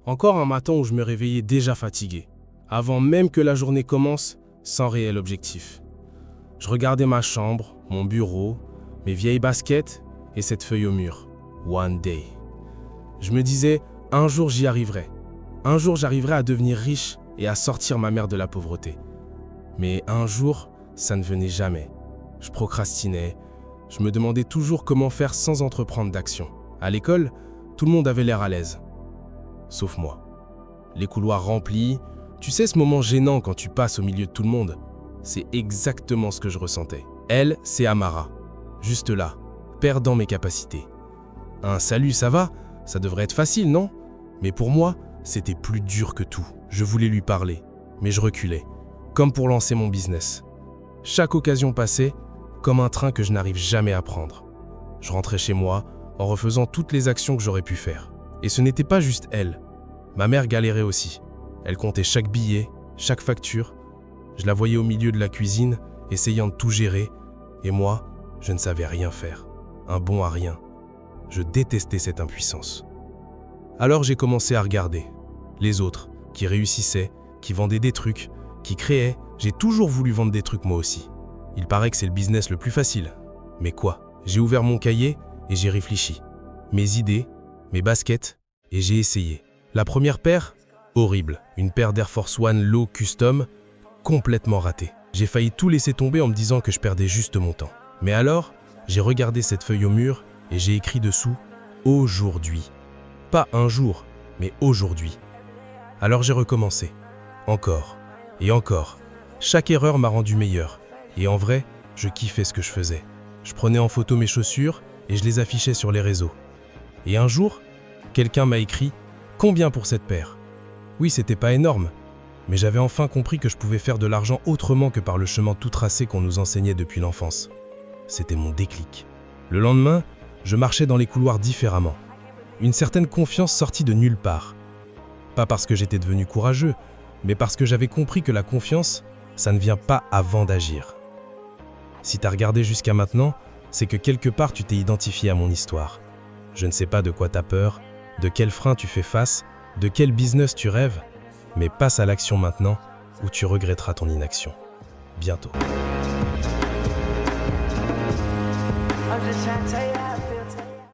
Encore un matin où je me réveillais déjà fatigué, avant même que la journée commence, sans réel objectif. Je regardais ma chambre, mon bureau, mes vieilles baskets et cette feuille au mur. One day. Je me disais, un jour j'y arriverai. Un jour j'arriverai à devenir riche et à sortir ma mère de la pauvreté. Mais un jour, ça ne venait jamais. Je procrastinais. Je me demandais toujours comment faire sans entreprendre d'action. À l'école, tout le monde avait l'air à l'aise. Sauf moi. Les couloirs remplis, tu sais ce moment gênant quand tu passes au milieu de tout le monde? C'est exactement ce que je ressentais. Elle, c'est Amara. Juste là, perdant mes capacités. Un salut, ça va? Ça devrait être facile, non? Mais pour moi, c'était plus dur que tout. Je voulais lui parler, mais je reculais, comme pour lancer mon business. Chaque occasion passait, comme un train que je n'arrive jamais à prendre. Je rentrais chez moi en refaisant toutes les actions que j'aurais pu faire. Et ce n'était pas juste elle. Ma mère galérait aussi. Elle comptait chaque billet, chaque facture. Je la voyais au milieu de la cuisine, essayant de tout gérer. Et moi, je ne savais rien faire. Un bon à rien. Je détestais cette impuissance. Alors j'ai commencé à regarder. Les autres, qui réussissaient, qui vendaient des trucs, qui créaient. J'ai toujours voulu vendre des trucs moi aussi. Il paraît que c'est le business le plus facile. Mais quoi? J'ai ouvert mon cahier et j'ai réfléchi. Mes idées, mes baskets, et j'ai essayé. La première paire, horrible. Une paire d'Air Force One Low Custom, complètement ratée. J'ai failli tout laisser tomber en me disant que je perdais juste mon temps. Mais alors, j'ai regardé cette feuille au mur et j'ai écrit dessous « Aujourd'hui ». Pas un jour, mais aujourd'hui. Alors j'ai recommencé. Encore. Et encore. Chaque erreur m'a rendu meilleur. Et en vrai, je kiffais ce que je faisais. Je prenais en photo mes chaussures et je les affichais sur les réseaux. Et un jour, quelqu'un m'a écrit « Combien pour cette paire ?» Oui, c'était pas énorme, mais j'avais enfin compris que je pouvais faire de l'argent autrement que par le chemin tout tracé qu'on nous enseignait depuis l'enfance. C'était mon déclic. Le lendemain, je marchais dans les couloirs différemment. Une certaine confiance sortie de nulle part. Pas parce que j'étais devenu courageux, mais parce que j'avais compris que la confiance, ça ne vient pas avant d'agir. Si t'as regardé jusqu'à maintenant, c'est que quelque part tu t'es identifié à mon histoire. Je ne sais pas de quoi t'as peur, de quel frein tu fais face, de quel business tu rêves, mais passe à l'action maintenant ou tu regretteras ton inaction. Bientôt. I'm just trying to tell you how